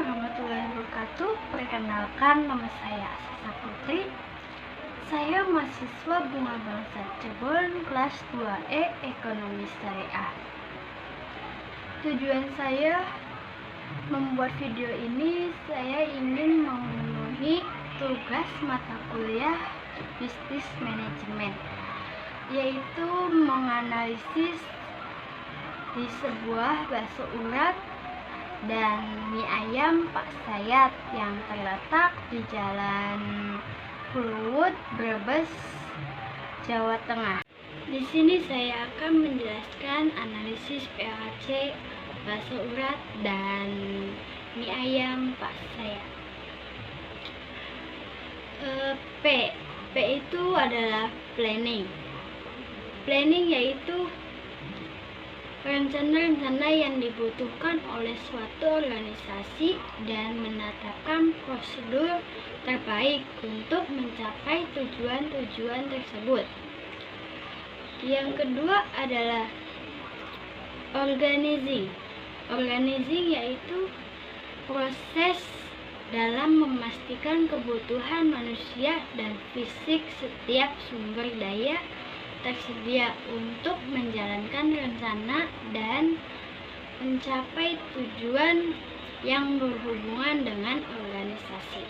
warahmatullahi wabarakatuh. Perkenalkan, nama saya Sasa Putri. Saya mahasiswa Bunga Bangsa Cirebon kelas 2E Ekonomi Syariah. Tujuan saya membuat video ini, saya ingin memenuhi tugas mata kuliah Bisnis Manajemen, yaitu menganalisis di sebuah bakso urat dan mie ayam Pak Sayat yang terletak di Jalan Pluwut, Brebes, Jawa Tengah. Di sini saya akan menjelaskan analisis PAC bakso urat dan mie ayam Pak Sayat. P itu adalah planning. Planning yaitu rencana-rencana yang dibutuhkan oleh suatu organisasi dan menetapkan prosedur terbaik untuk mencapai tujuan-tujuan tersebut. Yang kedua adalah organizing. Organizing yaitu proses dalam memastikan kebutuhan manusia dan fisik setiap sumber daya tersedia untuk menjalankan rencana dan mencapai tujuan yang berhubungan dengan organisasi.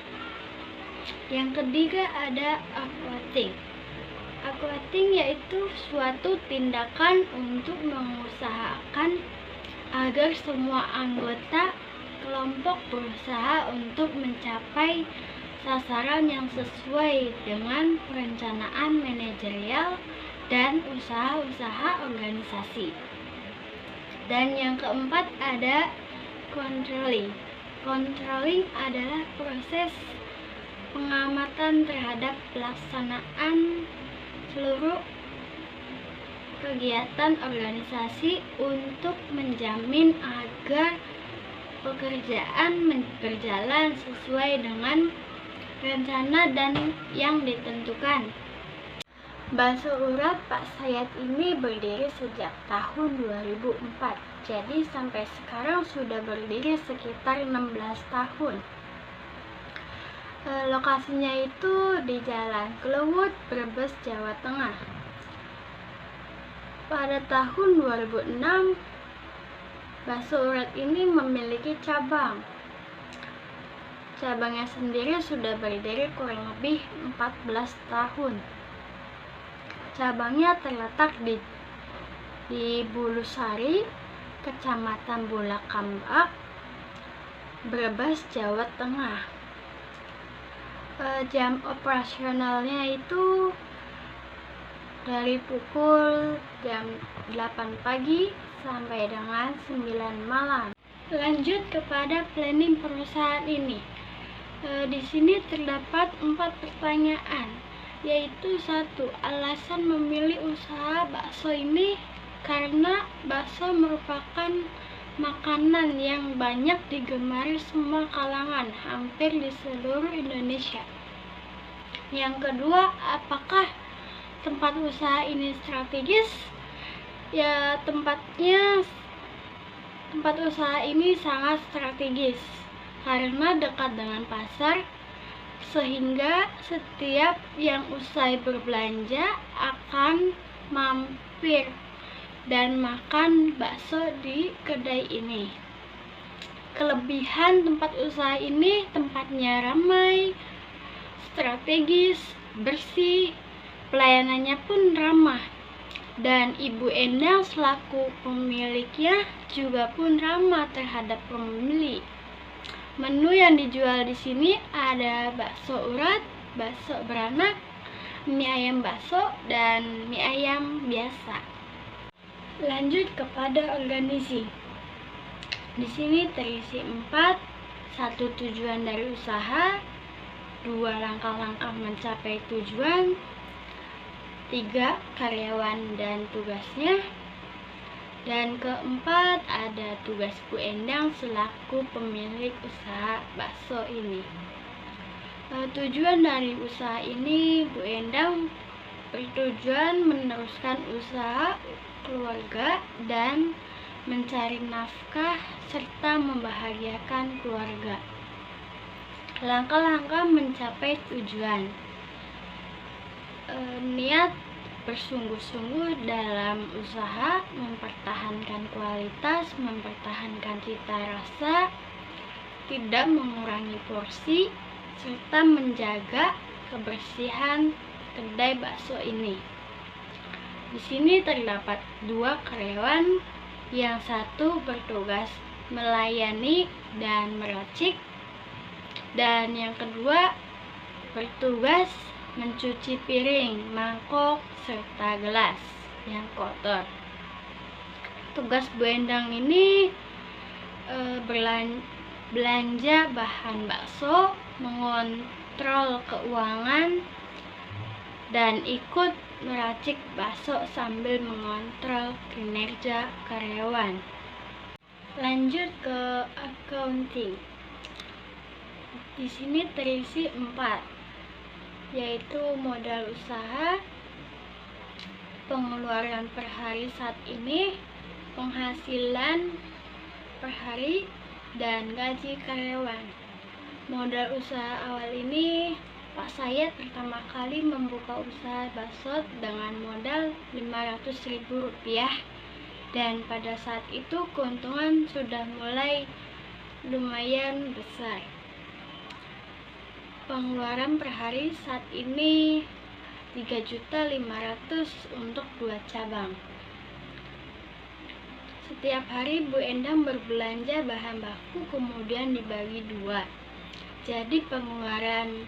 Yang ketiga ada aquating. Aquating yaitu suatu tindakan untuk mengusahakan agar semua anggota kelompok berusaha untuk mencapai sasaran yang sesuai dengan perencanaan manajerial dan usaha-usaha organisasi. Dan yang keempat ada controlling. Controlling adalah proses pengamatan terhadap pelaksanaan seluruh kegiatan organisasi untuk menjamin agar pekerjaan berjalan sesuai dengan rencana dan yang ditentukan. Bakso urat Pak Sayat ini berdiri sejak tahun 2004, jadi sampai sekarang sudah berdiri sekitar 16 tahun. Lokasinya itu di Jalan Pluwut, Brebes, Jawa Tengah. Pada tahun 2006, bakso urat ini memiliki cabang. Cabangnya sendiri sudah berdiri kurang lebih 14 tahun. Cabangnya terletak di Bulusari, Kecamatan Bulakambak, Brebes, Jawa Tengah. Jam operasionalnya itu dari pukul jam 8 pagi sampai dengan 9 malam. Lanjut kepada planning perusahaan ini. Di sini terdapat 4 pertanyaan, yaitu 1. Alasan memilih usaha bakso ini karena bakso merupakan makanan yang banyak digemari semua kalangan hampir di seluruh Indonesia. Yang kedua, apakah tempat usaha ini strategis? Ya, tempat usaha ini sangat strategis karena dekat dengan pasar, sehingga setiap yang usai berbelanja akan mampir dan makan bakso di kedai ini. Kelebihan tempat usaha ini, tempatnya ramai, strategis, bersih, pelayanannya pun ramah, dan Ibu Endang selaku pemiliknya juga pun ramah terhadap pembeli. Menu yang dijual di sini ada bakso urat, bakso beranak, mie ayam bakso, dan mie ayam biasa. Lanjut kepada organizing. Di sini terisi 4, 1 tujuan dari usaha, 2 langkah-langkah mencapai tujuan, 3 karyawan dan tugasnya, dan keempat ada tugas Bu Endang selaku pemilik usaha bakso ini. Tujuan dari usaha ini, Bu Endang bertujuan meneruskan usaha keluarga dan mencari nafkah, serta membahagiakan keluarga. Langkah-langkah mencapai tujuan. Niat bersungguh-sungguh dalam usaha, mempertahankan kualitas, mempertahankan cita rasa, tidak mengurangi porsi, serta menjaga kebersihan kedai bakso ini. Di sini terdapat 2 karyawan, yang satu bertugas melayani dan meracik, dan yang kedua bertugas mencuci piring, mangkok, serta gelas yang kotor. Tugas Bu Endang ini belanja bahan bakso, mengontrol keuangan, dan ikut meracik bakso sambil mengontrol kinerja karyawan. Lanjut ke accounting. Di sini terisi 4, yaitu modal usaha, pengeluaran per hari saat ini, penghasilan per hari, dan gaji karyawan. Modal usaha awal ini, Pak Sayat pertama kali membuka usaha bakso dengan modal Rp500.000, dan pada saat itu keuntungan sudah mulai lumayan besar. Pengeluaran per hari saat ini 3.500.000 untuk 2 cabang. Setiap hari Bu Endang berbelanja bahan baku kemudian dibagi 2. Jadi pengeluaran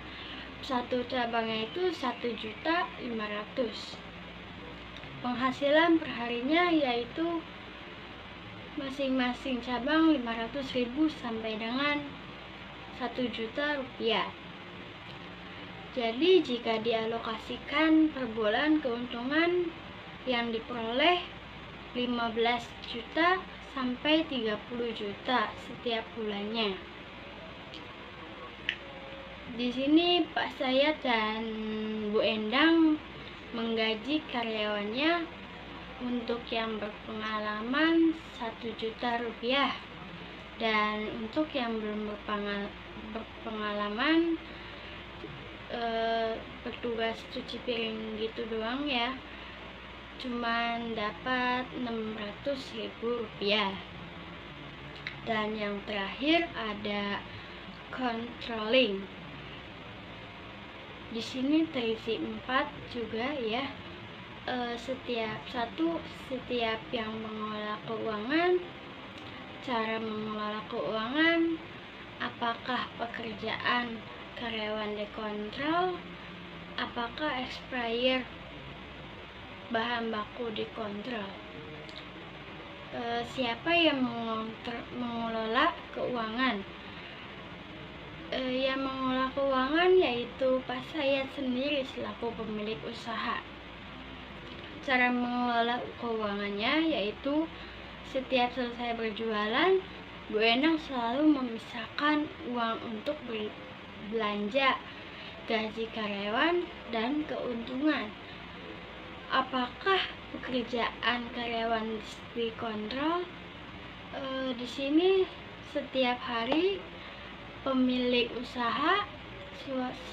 satu cabangnya itu 1.500.000. Penghasilan perharinya yaitu masing-masing cabang 500.000 sampai dengan 1 juta rupiah. Jadi jika dialokasikan per bulan, keuntungan yang diperoleh 15 juta sampai 30 juta setiap bulannya. Di sini Pak Sayat dan Bu Endang menggaji karyawannya untuk yang berpengalaman 1 juta rupiah, dan untuk yang belum berpengalaman bertugas cuci piring gitu doang ya, cuman dapat 600.000 rupiah. Dan yang terakhir ada controlling. Di sini terisi 4 juga ya. Setiap yang mengelola keuangan, cara mengelola keuangan, apakah pekerjaan karyawan dikontrol, apakah expired bahan baku dikontrol, siapa yang mengelola keuangan. Yang mengelola keuangan yaitu Pak Sayat sendiri selaku pemilik usaha. Cara mengelola keuangannya yaitu setiap selesai berjualan, Bu Endang selalu memisahkan uang untuk belanja, gaji karyawan, dan keuntungan. Apakah pekerjaan karyawan dikontrol? Di sini setiap hari pemilik usaha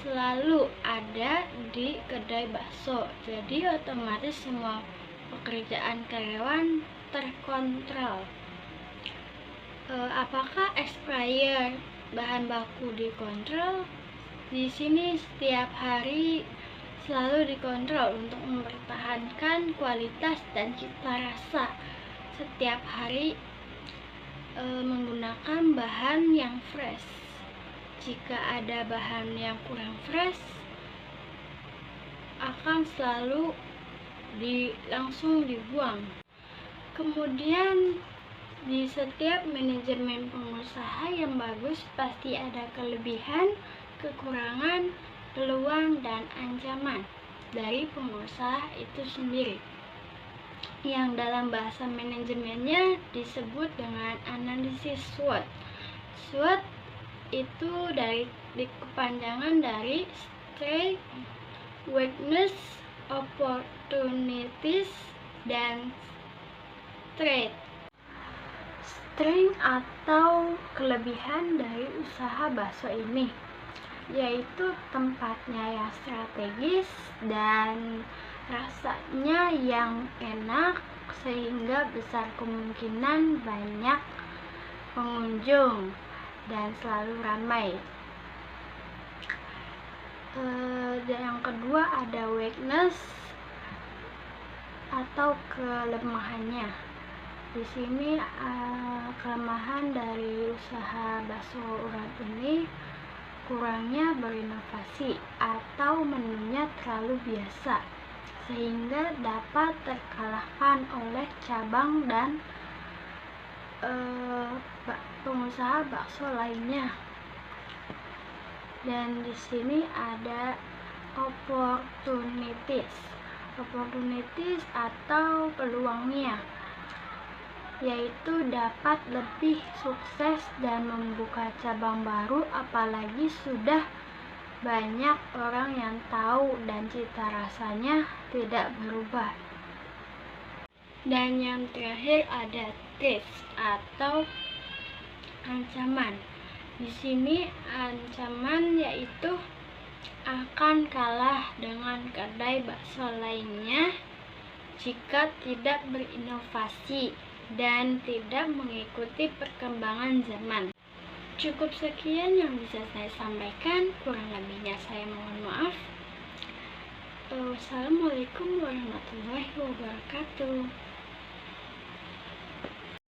selalu ada di kedai bakso, jadi otomatis semua pekerjaan karyawan terkontrol. Apakah expired bahan baku dikontrol? Di sini setiap hari selalu dikontrol untuk mempertahankan kualitas dan cita rasa. Setiap hari menggunakan bahan yang fresh. Jika ada bahan yang kurang fresh, akan selalu langsung dibuang. Kemudian di setiap manajemen pengusaha yang bagus pasti ada kelebihan, kekurangan, peluang, dan ancaman dari pengusaha itu sendiri, yang dalam bahasa manajemennya disebut dengan analisis SWOT. SWOT itu kepanjangan dari Strength, Weakness, Opportunities, dan Threat. strength atau kelebihan dari usaha bakso ini, yaitu tempatnya yang strategis dan rasanya yang enak, sehingga besar kemungkinan banyak pengunjung dan selalu ramai. Dan yang kedua ada weakness atau kelemahannya. Di sini kelemahan dari usaha bakso urat ini kurangnya berinovasi atau menunya terlalu biasa, sehingga dapat terkalahkan oleh cabang dan pengusaha bakso lainnya. Dan di sini ada opportunities atau peluangnya, yaitu dapat lebih sukses dan membuka cabang baru, apalagi sudah banyak orang yang tahu dan cita rasanya tidak berubah. Dan yang terakhir ada threat atau ancaman. Di sini ancaman yaitu akan kalah dengan kedai bakso lainnya jika tidak berinovasi dan tidak mengikuti perkembangan zaman. Cukup sekian yang bisa saya sampaikan, kurang lebihnya saya mohon maaf. Wassalamualaikum warahmatullahi wabarakatuh.